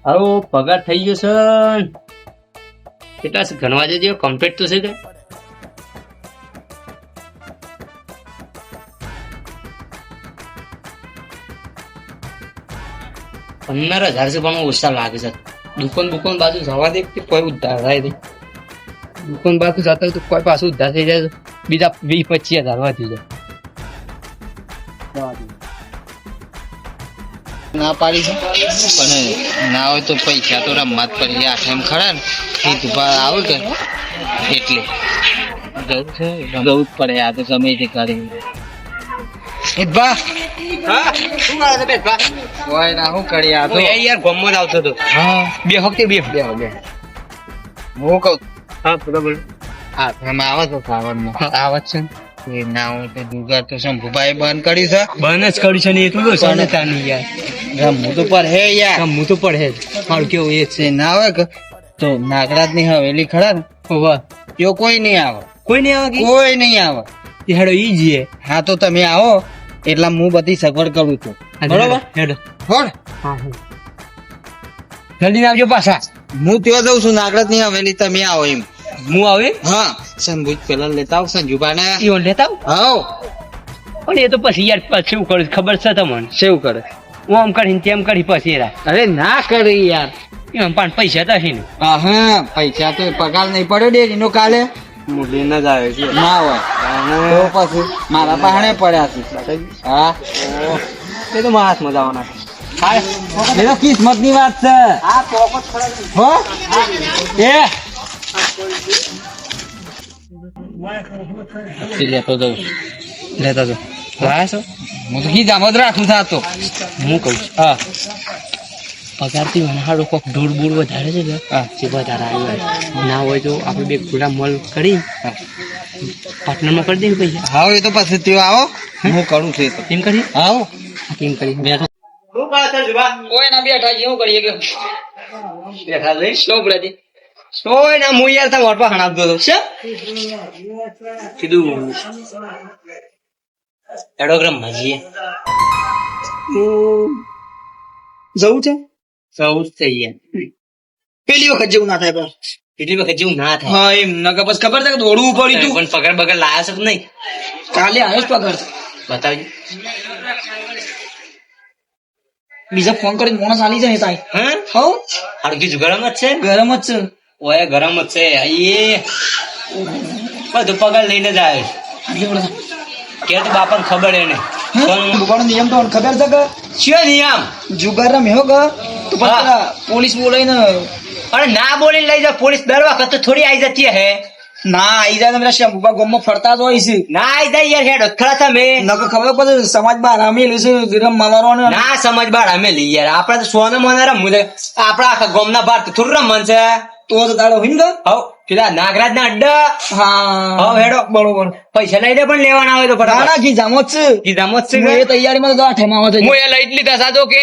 હવે પગાર થઈ ગયો છે કેટલા છે ગણવા જજો કમ્પ્લીટ તો છે કે 15,000 છે પણ ઓછા લાગે છે દુકાન બાજુ જવા દે કે કોઈ ઉદ્ધાર થાય નહીં દુકાન બાજુ જતા હોય તો કોઈ પાછું ઉદ્ધાર થઈ જાય બીજા 20-25,000 વધી જાય ના પાડી છે પણ ના હોય તો પૈસા તો રમત પડી આ ટાઈમ ખરા ને એ દુબાર આવે કે એટલે જવું છે જવું જ પડે આ તો સમયથી કરી બા હા શું કરે છે બેસ બા કોઈ ના શું કરી આ તો યાર ગમમાં જ આવતો હતો હા બે વખતે બે હું કહું હા બરાબર હા તમે આવો છો સાવનમાં આવત છે ને એ ના હોય તો દુગાર તો શંભુભાઈ બંધ કરી છે બંધ જ કર્યું છે ને એટલું તો સનતા નહીં યાર રમવું તો પર હે યાર હું તો પડે મારું કેવું એ છે તે ના હોય કે તો નાગરાજ ની હવેલી ખરા ને વાહ તેઓ કોઈ નહીં આવે કોઈ નહીં આવે કોઈ નહીં આવે કે હેડો ઈ જઈએ હા તો તમે આવો એટલે હું બધી સગવડ કરું છું બરોબર હેડો હોડ હા જલ્દી આવજો પાછા હું ત્યાં જઉં છું નાગરાજ ની હવેલી તમે આવો એમ હું આવે હા સંભુજ પેલા લેતા આવ સંજુબા ને ઈવન લેતા હાવ પણ એ તો પછી યાર પછી શું કરું ખબર છે તમને સેવ કરે હું આમ કરીને તેમ કરી પછી એરા અરે ના કરી યાર એમ પણ પૈસા તો હશે ને હા પૈસા તો પગાર નહીં પડ્યો ડે એનો કાલે મુલી ના જ આવે છે ના હોય તો પછી મારા પહાણે પડ્યા છે હા એ તો મારા હાથમાં જવાના એ તો કિસ્મત ની વાત છે હો એ લેતો જઉં લેતા જો લાયા છો હું તો કી જામ જ રાખું છું આ તો હું કહું છું હા પગારથી મને હારું કોક દૂર બૂર વધારે છે ને હા જે વધારે આવ્યું ના હોય તો આપણે બે ખુલ્લા મોલ કરી પાર્ટનરમાં કરી દઈએ પૈસા હા એ તો પછી તે આવો હું કરું છું એ તો એમ કરીએ આવો એમ કરી બેઠો કોઈ ના બેઠા જેવું કરીએ કે બેઠા જઈ સ્લો પડે સોય ના હું યાર તમે વટવા ખણાવતો હતો છે કીધું એડોગ્રામ મજીએ જવું છે સૌ થઈ યાર પેલી વખત જેવું ના થાય પણ કેટલી વખત જેવું ના થાય હા એમ નકર પછી ખબર છે કે દોડવું પડ્યું તું પણ પગાર બગાર લાયા છે કે નહીં કાલે આવ્યો જ પગાર બતાવજો બીજા ફોન કરીને મોણસ આલી જાય તાઈ હા હો હળગી ગરમ જ છે ગરમ જ છે ઓય ગરમ જ છે એ બધું પગાર લઈને જ આવે આટલી વડે કે તો બાપાને ખબર એને પણ દુકાન નિયમ તો ખબર છે કે શું નિયમ જુગાર રમ્યો કે તો હા. પોલીસ બોલાઈને અરે ના બોલીને લઈ જાવ પોલીસ દર વખત તો થોડી આવી જતી હે ના આઈ જાય તમે શંભુબા ગામમાં ફરતા જ હોય છે ના આવી જાય યાર હેડ ખરા તમે નકર ખબર પડે સમાજ બહાર આમેલું છે રમ મારવાનો ના સમજ બાર અમે લઈ યાર આપડે તો સોને મને રમવું છે આપડા આખા ગામના બાર તો થોડું રમવાનું છે તો તારો હિંદ હવ પેલા નાગરાજ ના અડ્ડા હા હવ હેડો બરોબર પૈસા લઈને પણ લેવાના હોય તો ના ફટાફટ ના કી જામો જ છે કીધામાં જ છે હું એ તૈયારીમાં તો આઠેમાં આવે છે હું એ લઈ જ લીધા સાદો કે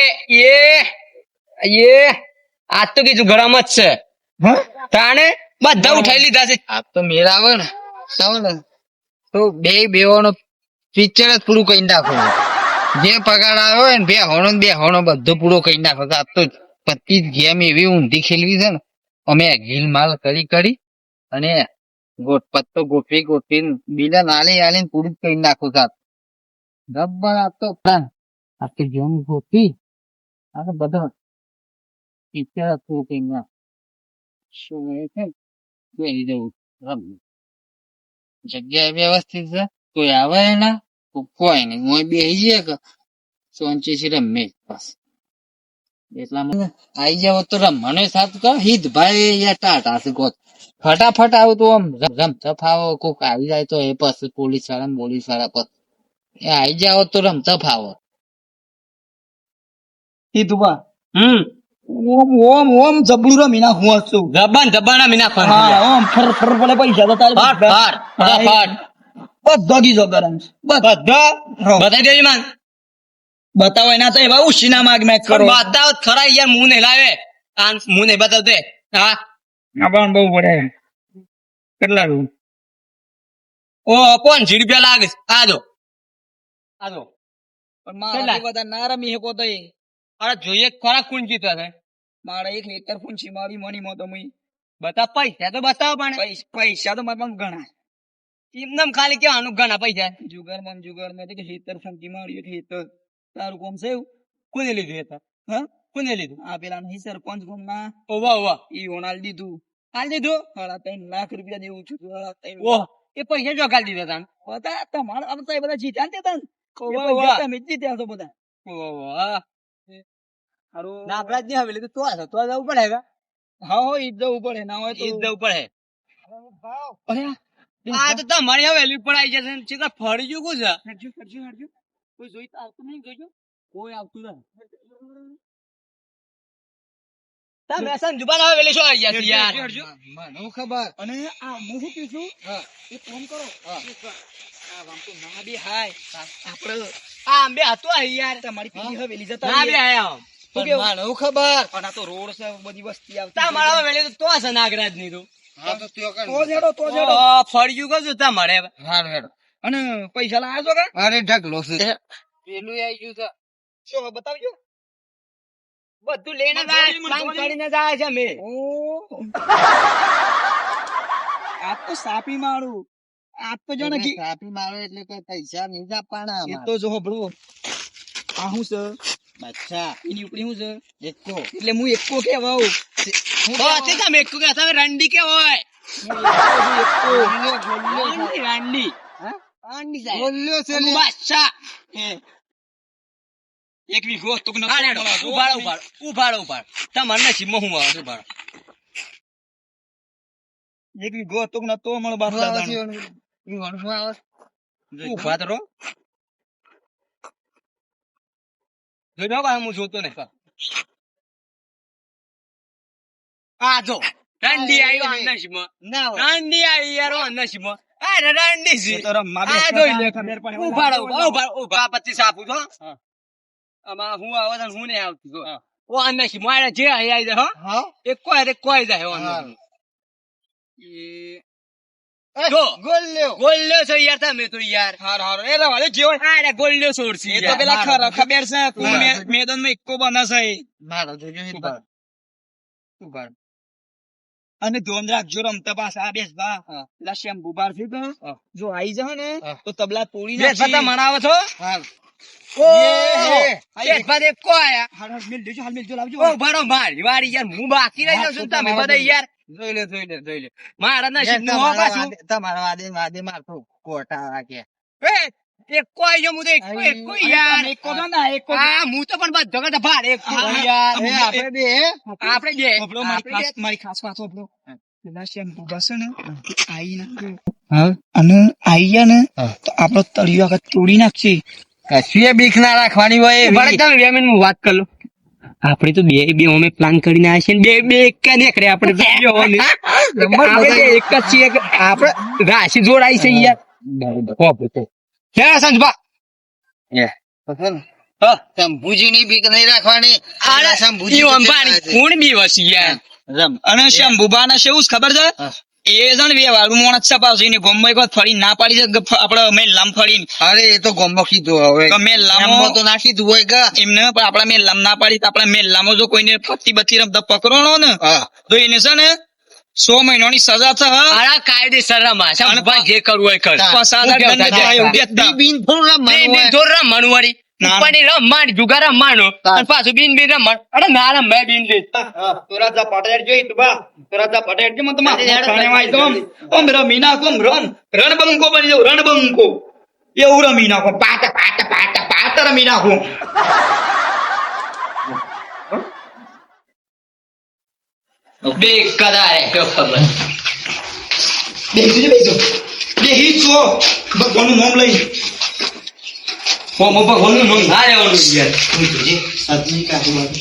એ આજ તો કીધું ગરમ જ છે હા તાણે બધા ઉઠાઈ લીધા છે આ તો મેળ આવે ને તો બેવાનો પિક્ચર જ પૂરું કરી નાખો જે પગાર આવ્યો હોય ને બે હોનો બધો પૂરો કરી નાખો આ તો પતિ ગેમ એવી ઊંધી ખેલવી છે ને અમે ગીલ માલ કરી અને પત્તો ગોઠવી બીજા નાલી પૂરું જ કરી નાખો સાત ગબ્બર આ તો આખી ગેમ ગોઠવી આ તો બધો પિક્ચર જ પૂરું કરી નાખ શું એ છે બેસી જવું રમ જગ્યા વ્યવસ્થિત છે કોઈ આવે ના કોઈ નહીં હું બેસી જઈએ કે સોંચી રમે બસ એટલા આઈ જાવ તો રમવાનો સાથ કહો હિતભાઈ યા ટાટા છે ગોત ફટાફટ આવું તો આમ રમતા ફાવો કોક આવી જાય તો એ પછી પોલીસ વાળા પર એ આઈ જાવ તો રમતા ફાવો હિતભા ઓમ જબડું રમી નાખું છું જબાના મીના ફોન ઓમ ફર પડે પૈસા તો તારે બધા ગીજો ગરમ બધા બતાવી દેજો માન બતાવો એના તો એવા ઉશીના માગ મેચ કરો બતાવ ખરા યાર મું નહીં લાવે આ મું નહીં બતાવતે હા પણ બહુ પડે કેટલા રૂમ ઓ 500 રૂપિયા લાગે છે આજો પણ મારા બધા ના રમી શકો તો અરે જોઈએ ખરા કોણ જીતા છે મારે એક હેતર ફૂંચી મારી મની માં તો મુઈ બતાવ પૈસા તો બતાવો પણ પૈસા તો મારા પાસે ઘણા એમનેમ ખાલી કેવાનું ઘણા પૈસા જુગાર મેં તો કે હેતર ફૂંચી મારી એક હેતર તારું કોમ છે એવું કોને લીધું હતા હા કોને લીધું આ પેલા નહીં સરપંચ કોમ ના ઓવા ઓવા ઈ હોનાલ દીધું હાલ દીધું 3.5 લાખ રૂપિયા દેવું છું 3.5 ઓહ એ પૈસા જો કાલ દીધા તા બધા તમારા આમ તો એ બધા જીત્યા ને તે ઓવા ઓવા તમે જ જીત્યા છો બધા ઓવા હારું ના આપડા જ નહીં હવે લીધું તો આ તો જવું પડે હવે હા હો ઈ જ જવું પડે ના હોય તો ઈ જ જવું પડે અરે આ તો તમારી વેલ્યુ પણ આવી જશે ચેતા ફરી ગયું કોણ છે હરજો કોઈ જોઈ તો આવતું નહીં જોજો કોઈ આવતું નથી તમે સંજુબાન હવે વેલી શું આવી ગયા છે યાર મને ખબર અને આ હું શું કીધું હા એક કામ કરો હા. આ વામ તો ના બી હાય આપણે આ બે હતું આ યાર તમારી પેલી હવેલી જતા ના બે રહીએ. આયા શું કેવું? મને ખબર અને આ તો રોડ છે બધી વસ્તી આવતી તમારા વેલી તો હશે નાગરાજ ની તો હા તો ત્યો કર તો જેડો ફરી ગયું કશું તમારે હવે હારું હેડો અને પૈસા લાયા છો કા અરે ઢગલો છે પેલું આવી ગયું છે શું હવે બતાવજો બધું લઈને મને જાય જોડી, મને પ્લાન જોડી. કરીને જાય છે મે ઓ આ તો સાપી મારું આ તો જો ને કી કાપી મારો એટલે કોઈ પૈસા નહીં આપવાના એ તો જો બ્રો આ હું છે અચ્છા એની ઉપરી હું છે એકો એટલે હું એકો કેવા આવું તો તે તમે એક કે તમે રંડી કે હોય રાંડી રાંડી રાંડી જાય બોલ્યો છે હું બાદશાહ એક વીઘો તો કે હા રેડો ઉભાડો તમારે નસીબમાં હું આવે ઉભાડો એક વીઘો તો કે નતો મળે બાપ દાદાનો ઉભા તો રહો જોઈ લો હું જોતો ને આ જો રંડી આવ્યો નસીબમાં ના હોય રંડી આવી યાર નસીબમાં અરે રંડી છે એ તો રમવા આ બેઠા જોઈ હતા, લે ખબર પડે. ઉભા 25 આપું છો આમાં હું આવે ને હું નહીં આવતું જો ઓ નસીબ મારે જે આવી જાય હો હા એ કોઈ જાય હો હારું. જો ગોલ્યો ગોલ્યો છો યાર તમે તો યાર હાર હાર એ રવા દે જે હોય અરે ગોલ્યો છોડશી એ તો પેલા ખબર છે તું હા. મેદાન માં એકો બને છે મારો જોજો એ તો. ઉભા અને ધોન રાખજો રમતા પાછા આ બેસ બા હા. પેલા શેમ્પુ બાર થી તો હા. જો આઈ જાવ ને હા. તો તબલા તોડી બેસ પતા મનાવો છો હાલ. બેસ પતા કો આયા હાલ મેલ દેજો હાલ મેલ જો લાવજો ઓ ભરો મારી વારી યાર હું બાકી રહી જાઉં છું તમે બધા યાર જોઈ લે મારા નસીબ નું હો પાછું તમારા વાદે મારતો કોટા રાખે એક કોઈ જો મુદે એક કોઈ યાર એકો તો ના એકો આ હું તો પણ બધો કદા ભાર એક યાર એ આપણે બે આપણે બે ઓબળો મારી ખાસ વાત ઓબળો પેલા શેમ્પુ બસ ને આઈ ના હા અને આઈ ગયા ને હા. તો આપણો તળિયો આગળ તોડી નાખશે કશું બીક ના રાખવાની હોય ભલે તમે 2 મિનિટ હું વાત કર લો આપણે તો બે અમે પ્લાન કરીને આવ્યા છે ને બે એક કે નીકળે આપણે તો બે હોને આપણે બે એક જ છીએ કે આપણે રાશિ જોડાઈ છે યાર હે સંજભા હા શંભુજી ની બીક નહીં રાખવાની આરે શંભુજી ઈ અંબાણી કોણ બી વસી યાર રમ અને શંભુબા ના શું ખબર છે હા. એ જણ બે વાળું મોણ છપાવશે એને ગોમમાં એક વાર ફરી ના પાડી છે આપડે મેલ્લામ ફરી અરે એ તો ગોમો કીધું હવે મેલ્લામાં ગોમો તો નાખી દઉં હોય કે એમને પણ આપડા મેલ્લામ ના પાડી તો આપડા મેલ્લામાં જો કોઈને પત્તી બત્તી રમતા પકડો ને હા તો એને છે ને 100 મહિનાની સજા છે હા. આરા કાયદેસર રમા સંજભા જે કરવું હોય કર હા. પાછા આના હું દંડ કહેતા થાય એવું હતા. કહેતા. બિન થોડું રમવાનું હોય. જોર રમવાનું વાળી ના. ઉપરની રમવાનું જુગાર રમવાનું અને પાછું બિન રમવાનું અરે ના રમ મેં બિન લે તોરા જા પટેલ જોઈ તું બા તોરા જા પટેલ જે મત માં અરે યાર, ખાને વાય તો ઓમ રમીના કોમ રણબંકો બની જાવ રણબંકો એવું રમી નાખો પાટ રમી નાખો બે કદારે કેવો ખબર બેહી છો ભગવાનનું નામ લઈ ભગવાનનું નામ ના લેવાનું યાર સદની કાઢી મારું.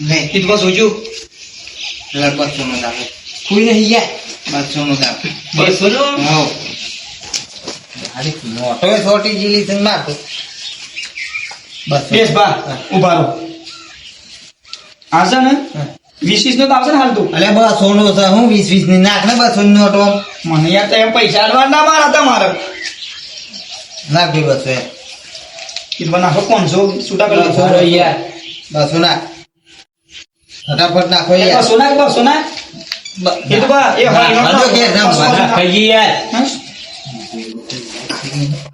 નહીં કીધું બસ જોજો બસો નો દાખલ કોઈ નહીં યાર 200 નો દાખલ બસ બોલો હા અરે મોટો છોટી જીલી છે મારતો બેસ બા ઉભા રહો આવશે ને 20 નો તો આવશે ને હાલ તું અલે 200 નો છે હું 20 ની નાખ ને 200 નો નોટો મને યાર તો એમ પૈસા આલવા ના મારા તમારે નાખ દે 200 કીધું નાખો 500 છૂટા કરી બોલો નાખો. યાર 200 નાખ ફટાફટ નાખો એ યાર. બસો નાખ, બસો નાખ. એ તો બા, એ હા, એનો હાલો કે રમ, બસો નાખ. ખાઈ યાર હા?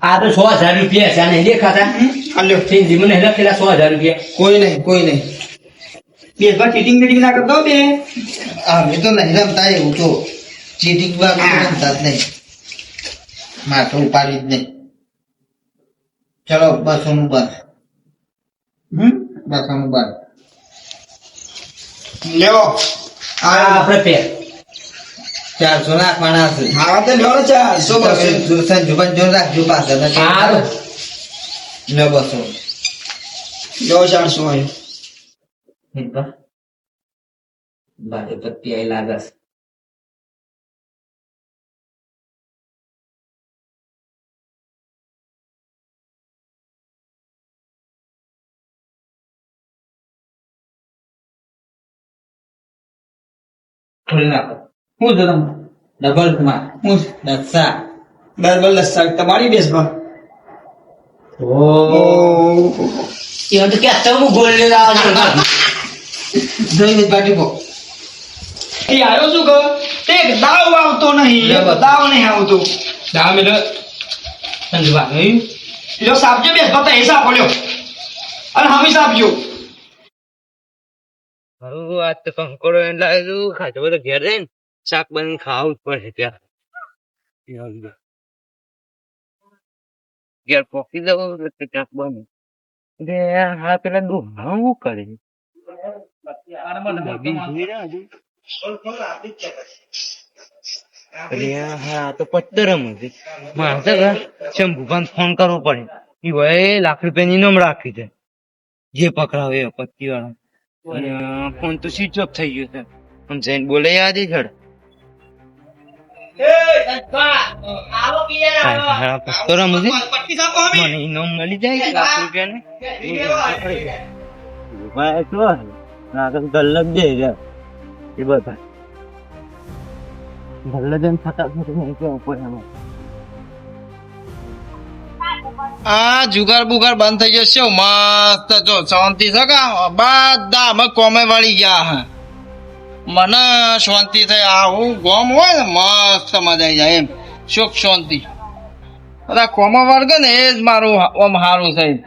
આ તો 6,000 રૂપિયા છે આને દેખાતા હાલ્યો. સિંધી મને લખેલા 6,000 રૂપિયા કોઈ નહીં, કોઈ નહીં. બેસબા ચીટિંગ બીટિંગ ના કરતો બે. અમે તો નહીં રમતા એવું તો. ચીટિંગ વાળું તો રમતા જ નહીં. મારે તો ઉપાડી જ નહીં. ચલો 200 નું બંધ. હમ? 200 નું બંધ. લ્યો. આ આપણે પેર 400 નાખવાના છે. હા તો લ્યો ને 400 બસો. સંજુભાઈ જોર રાખજો પાછળ. સારું લ્યો 200. લ્યો 400 આવ્યો. બાજુ પત્તી આઈ લાગે છે. ખોલી નાખો. હું તો તમે ડબલ માં હું દક્ષા. બરાબર લસા તમારી બેસબા. એ તો કે તમે ગોળ લઈ આવો છો જોઈ બાટી પો. એ આવ્યો શું કહો તે એક દાવ આવતો નહીં, એક દાવ નહીં આવતો. દા મિનિટ સંજવા ગયું લ્યો સાપજો બેસબા તો હિસાબ લ્યો અને હમી સાપજો. હવે આજ તો કંકોડો એમ લાગ્યું ખાતો બધો ઘેર જઈને શાક બની ખાવું જ પડે ત્યાં ઘેર પોકી દઉં એટલે શાક બને એટલે હા પેલા દોહા શું કરે અરે હા તો પત્તર હતી મારે શંભુભાન ફોન કરવો પડે એ ભાઈ લાખ રૂપિયાની ઇનામ રાખી છે જે પકડાવે એ પત્તી વાળા અને ફોન તો સ્વિચ ઓફ થઈ ગયો છે આમ જઈને બોલે યાદ છડ પટ્ટી સાપો હમી. મને ઇનામ મળી જાય લાખ રૂપિયા ને ગલ્લક દે એ બધા ગલ્લક આ જુગાર બુગાર બંધ થઈ જશે મસ્ત જો શાંતિ છે કા બધા અમે કોમે વળી ગયા હે મને શાંતિ થઈ આવું ગોમ હોય ને મસ્ત મજા આવી જાય એમ સુખ શાંતિ બધા કોમે વળગે ને એ જ મારું ઓમ સારું થાય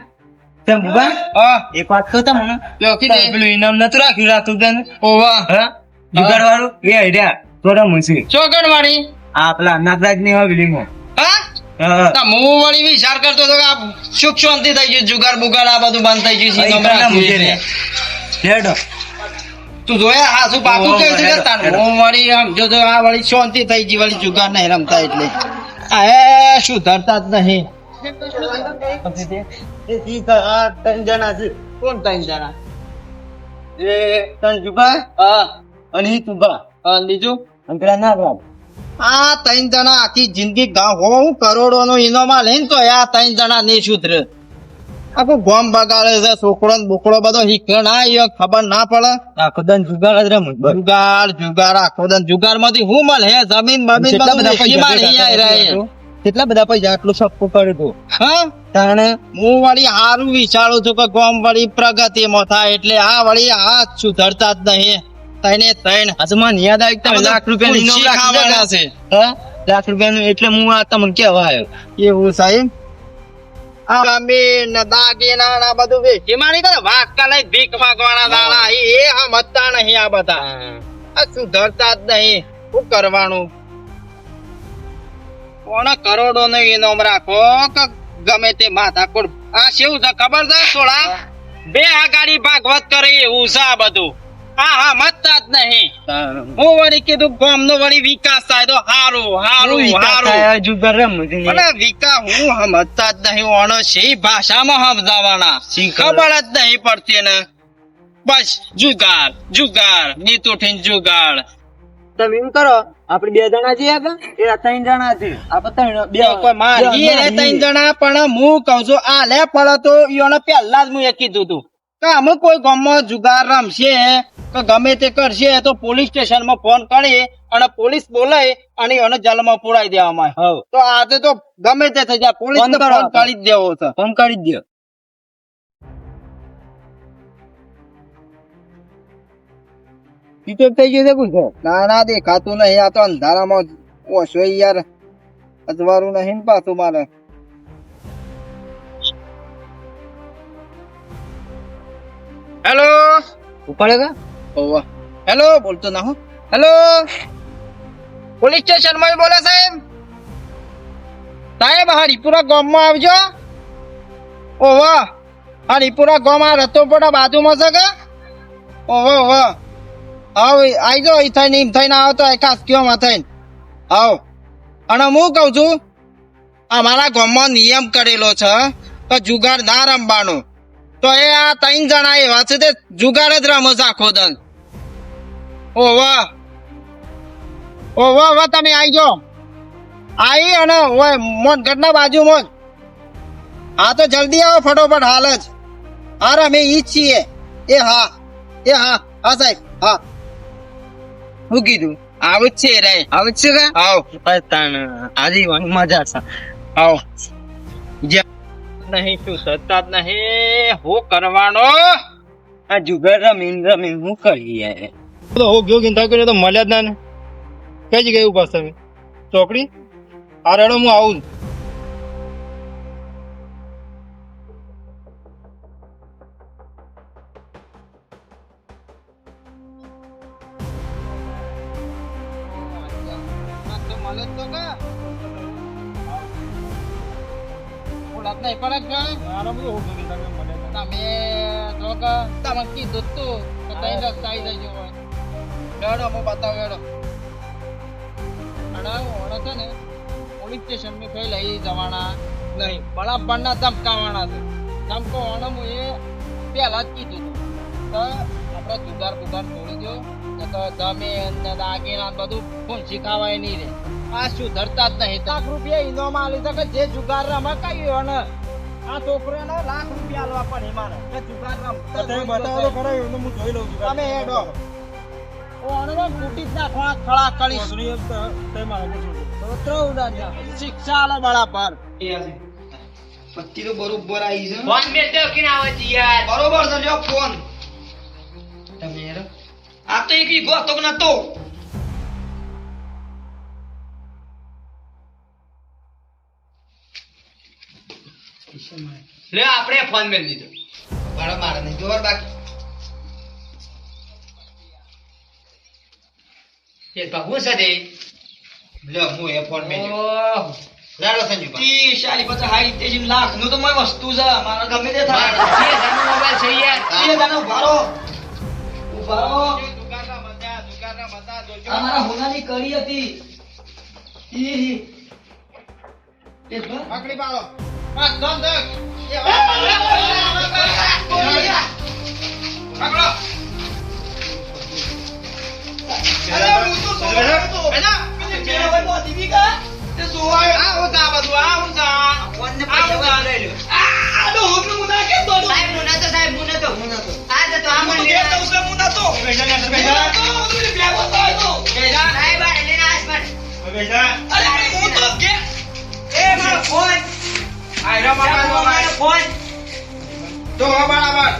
હા એક વાત કહું તમને લ્યો કીધે પેલું ઇનામ નતું રાખ્યું રાતું તને ઓવા હા જુગાર વાળું એ આઈડિયા થોડા મુસી ચોકડ વાળી આ પેલા નાગરાજ ની હવેલી માં હા તા હું વળી વિચાર કરતો હતો કે આ સુખ શાંતિ થઈ ગયું જુગાર બુગાર આ બધું બંધ થઈ ગયું છે ઇનામ રાખ્યું એટલે. તું જોયા હા શું પાકું કેવું છે કે તાર હું વળી આમ જો આ વળી શાંતિ થઈ ગઈ વળી જુગાર નહીં રમતા એટલે આ એ શું ધરતા જ નહીં ત્રણ જણા છે કોણ ત્રણ જણા એ ત્રણ જુબા હા અને તુબા બીજું અને પેલા નાગરાજ આ ત્રણ જણા આખી જિંદગી ગામ હું કરોડો નો ઇનામ લઈને તો આ ત્રણ જણા નહીં સુધરે આખું ગોમ બગાડે છે છોકરો ને બોકડો બધો શીખે ના એ ખબર ના પડે આખો દન જુગાર જ રમું જુગાર જુગાર આખો દન જુગાર માંથી હું મળે હે જમીન બમીન કેટલા બધું બધા વેચી પૈસા મારી ભેગા આય રહે. કર્યા કેટલા બધા પૈસા આટલું સપ્પો કર્યું તું હા તાણે હું વળી હારું વિચારું છું કે ગોમ વળી પ્રગતિમાં થાય એટલે આ વળી આ સુધરતા જ નહીં તઈને ત્રણ મને યાદ આવ્યું તમે લાખ રૂપિયા ઇનામ ખાવાના છે હા લાખ રૂપિયાનું એટલે હું આ તમને કેવા આવ્યો એવું સાહેબ આ જમીન ને દાગીના ને આ બધું વેચી મારી કરે વાંકા લઈ ભીખ માંગવાના દાડા એ સમજતા નહીં આ બધા આ સુધરતા જ નહીં શું કરવાનું કોને કરોડો નો ઇનામ રાખો કે ગમે તે માથાકૂટ આ કેવું છે ખબર છે થોડા બે આ ગાડી ભાગવત કરે એવું છે આ બધું હા મતતા જ નહીં હું વળી કીધું ગામ નો વળી વિકાસ થાય તો હારું હારું હારું જુગાર રમું મને વિકાસ હું સમજતા જ નહીં ઓનો છે ભાષામાં સમજાવવાના ખબર જ નહીં પડતી ને બસ જુગાર જુગાર નીત ઉઠીને જુગાર તમે એમ કરો આપડે બે જણા જઈએ કે એ ત્રણ જણા છે આપણે ત્રણ બે કોઈ મારીએ રે ત્રણ જણા પણ હું કઉ છું આ લે પડે તો ઈઓને પહેલા જ હું એ કીધું તું કે અમે કોઈ ગામમાં જુગાર રમશે કે ગમે તે કરશે તો પોલીસ સ્ટેશન માં ફોન કરી અને પોલીસ બોલાય અને એને જેલમાં પુરાઈ દેવામાં આવે. તો આજે તો ગમે તે થઈ જાય પોલીસ ફોન ને કરો ફોન કરી જ દેવો છે. ફોન કરી દો ટીચર થઈ ગયું છે પૂછો ના ના દેખાતું નહીં આ તો અંધારામાં ઓછો યાર અજવાળું નહીં ને પાછું મારે હેલો ઉપાડે કા ઓવા હેલો બોલતો ના હું હેલો પોલીસ સ્ટેશન માં બોલે સાહેબ સાહેબ હરિપુરા ગામમાં આવજો ઓવા હરિપુરા ગામ આ રતોપડા બાજુમાં છે કે ઓવા ઓવા આવ આઈ જો ઈ થઈને એમ થઈને આવો તો એકાસ કયોમાં થઈને આવ અને હું કહું છું અમારા ગામમાં નિયમ કરેલો છે કે જુગાર ના રમવાનો તો એ આ 3 જણા એવા છે તે જુગાર જ રમે છે આખો દન ઓવા ઓવા તમે આઈ જાઓ આઈ અને ઓય મોન ઘરના બાજુમાં જ હા તો જલ્દી આવો ફટોફટ હાલ જ હા અમે ઈ જ છીએ હા સાહેબ હા શું કીધું આવું જ છે રે આવું જ છે કે આવ આજે મજા છે આવ નહીં શું સત્તા જ નહીં હું કરવાનો આ જુગાર રમીન હું કરી યાર તો હો ગયો ગિંતા કર્યો તો મળ્યા જ ના ને કઈ જગ્યાએ ઉભા છે તમે ચોકડી આ રેડો હું આવું પોલીસ સ્ટેશન में કઈ લઈ જવાના નહીં બરાબર ના ધમકાવાના છે ધમકાવાના હું એ પહેલા જ કીધું હતું તો આપણે જુગાર બુગાર છોડી દો તો તમે દાગીના બધું ફોન શીખાવાય નહીં રે આ સુધરતા જ નહીં ₹1,00,000 ઇનામ આલી શકે જે જુગાર રમે કઈ ને આ છોકરાને ₹1,00,000 આલવા પડે મારે કે જુગાર રમતા તમે બતાવો તો ખરા એમને હું જોઈ લઉં છું તમે હેડો ઓણનો ફૂટી જ નાખવા ખળા કરી શિક્ષા આલે બરાબર પત્તી તો બરોબર આવી છે ફોન મેલ દે કે ના આવે યાર બરોબર છે લ્યો ફોન તમે યાર આ તો એક ઈગો હતો કે નતો લે આપણે ફોન મેલ દીધો મારે નહીં જોર બાકી એ બાબુ છે દે લ્યો હું એ ફોન મેં ઓહ લાડો સંજુ 30 40 50 60 લાખ નું તો મોય વસ્તુ છે મારા ગમે તે થાય એ જાનો મોબાઈલ છે યાર એ દાનો ઉભારો દુકાનના મતા જોજો અમારા હોનાની કડી હતી ઈ એ પકડી પાડો આ દમ દમ પકડો અરે હું તો સોવા તો એના કે હવે તો દીવિકા તે સોવા આ હોતા બધું આ હોતા ફોનને પૈસા લઈ લો આ તો હું મુના કે તો સાહેબ મુના તો આ તો આ મને કે તો ઉસે મુના તો પૈસા તો તું બેગો તો સાહેબ આ લેના આસમાન અરે હું તો કે એ મારો ફોન આયરો મારો ફોન તો બરાબર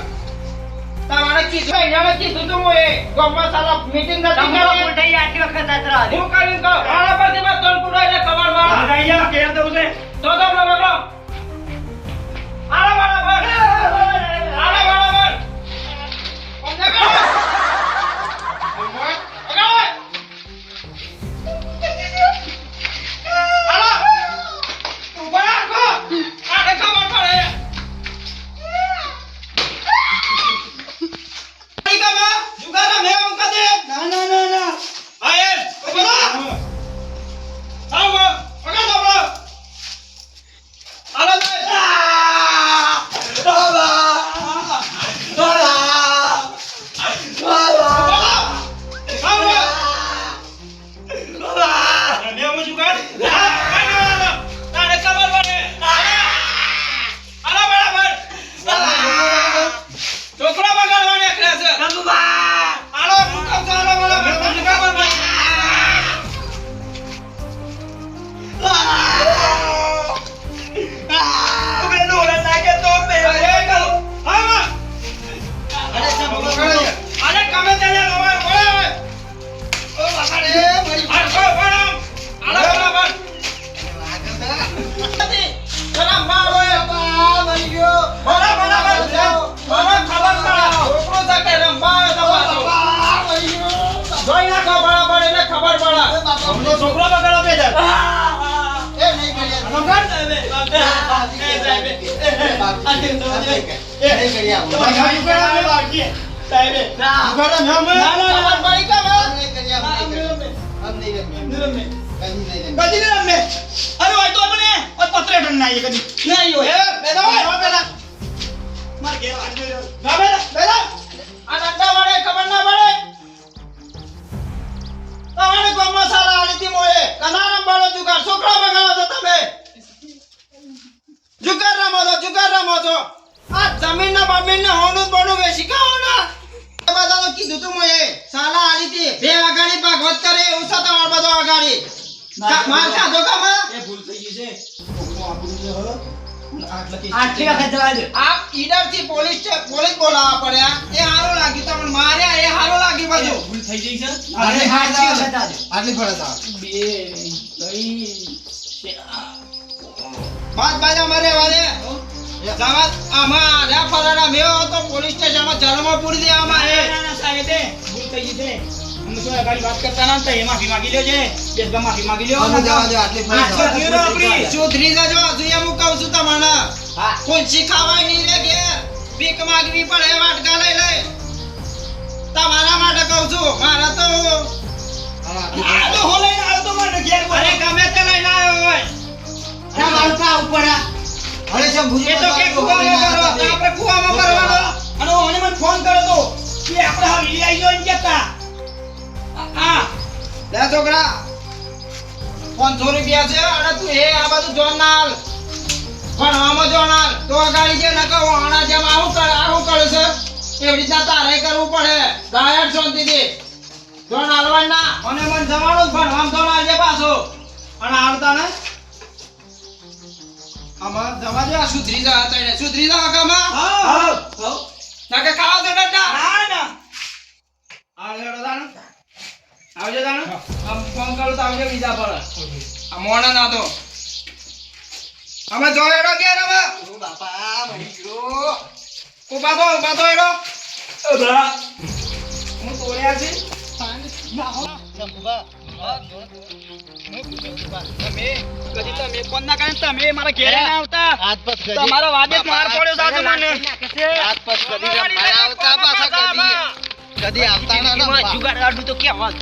તમારે કીધું એને કીધું તો હું એ ગોમમાં સાલા મીટિંગ નથી તમારો કરી ઉઠાઈ આટલી વખત આતરા હું કરીને કહું આના પરથી મેં તોલ પુરાઈને કવર માં રાઈયા કે દઉં છે તો બરાબર આલા બરાબર કોને કરો છોકરો બગાડો બે દર. એ નહીં કર્યા. સમજાણ? નહીં કર્યા. સાહેબે. ઉઘાડો મેં અમે. ના, ના, ના. અમાર બાઈ કામ આ? નહીં ના, કર્યા. નહીં કર્યા. નહીં આમ નહીં કર્યા. રમે. કદી નહીં કર્યા. કદી નહીં રમે. અરે હોય તો આપણે ઓય પતરે ઢંગ ના આવીએ કદી. નહીં હોય. બેદા હોય, બેદા. માર ઘેર વાત જોઈ ના બેટા, બેટા. આ ડંડા વાળે ખબર ના પડે. તમારે ગામમાં સારા આલીથી મોએ. કનારામ બાળો જુગાર. છોકરો બગાડો છો તમે. જુગાર રમો છો, જુગાર રમો છો. આ જમીનના બમીનને હોનું જ બોનું વેચી ખાઓ ના. એ બધાનું કીધું તું મોએ. સાલા આલીથી બે અગાડી ભાગવત કરે એવું છે તમાર બધો અગાડી. માર ખાધો કામાં? એ ભૂલ થઈ ગઈ છે. કોકનું આપણું જે હોય, આટલા કેસ આટલી વખત જવા દે. આ ઈડરથી પોલીસ બોલાવવા પડ્યા. એ હારું લાગ્યું તમને માર્યા એ હારું લાગ્યું બધું. ભૂલ થઈ ગઈ છે. આટલી આટલી ફરજ વખત આવે. આવજો. આટલી ફરજ આવે. 2 3 બાદ બાજામાં રહેવા દે. જવા આમાં આધા ફરાડા મેવો તો પોલીસ સ્ટેશનમાં જળમાં પૂરી દેવામાં આવે. ના, ના, સાહેબે, ભૂલ થઈ ગઈ છે. અમે શું અગાડી વાત કરતા ના હતા, એ માફી માંગી લ્યો છે. બેસબા માફી માંગી લ્યો. આમાં જવા દો, આટલી ફરજ આટલી આવે. થયું ને આપણી. સુધરી જજો હજુ એમ હું કહું છું તમને. હા. કોઈ શીખાવાય નહીં રે ઘેર. ભીખ માગવી પડે વાટકા લઈ લઈ. તમારા માટે કહું છું. મારા તો આ તો હો લઈને આવ્યો તો મને ઘેર બોલાવો. અરે ગમે તે લઈને આવ્યો હોય. ના, મારું કા ઉપર આ. અરે છે ભૂરી એ તો કે કુવામાં કરો, આપણે કુવામાં કરવાનો. અને ઓને મને ફોન કર્યો તો કે આપણે હા વીલી આવી ગયો એમ કહેતા. હા, લે છોકરા 500 રૂપિયા છે અને તું એ આ બધું જોન ના હાલ ભણવામાં જોન હાલ તો અગાડી જે ન કહો આના જેમ આવું કરે છે એવી રીતના તારે કરવું પડે ગાયડ શાંતિથી જોન હાલવા ના અને મન જવાનું જ ભણવામાં જોન હાલજે પાછો અને હાલતા ને આમાં જવા દે આ સુધરી જા તને સુધરી જા કામાં હા. ના કે ખાવા દે ડંડા ના, ના. આવજે દાણ આવજે દાણ આમ ફોન કરું તો આવજે બીજા પર આ મોણા ના તો અમે જોયેલો કે રમે બાપા મરી ગયો. ઉભા તો એડો અબા. હું તોડ્યા છે કદી તમે ફોન ના કરે ને તમે મારા ઘેરે ના આવતા. તમારો વાદે જ માર પડ્યો સાચું મને. કદી આવતા ના જુગાડ આડું તો ક્યાં વાત.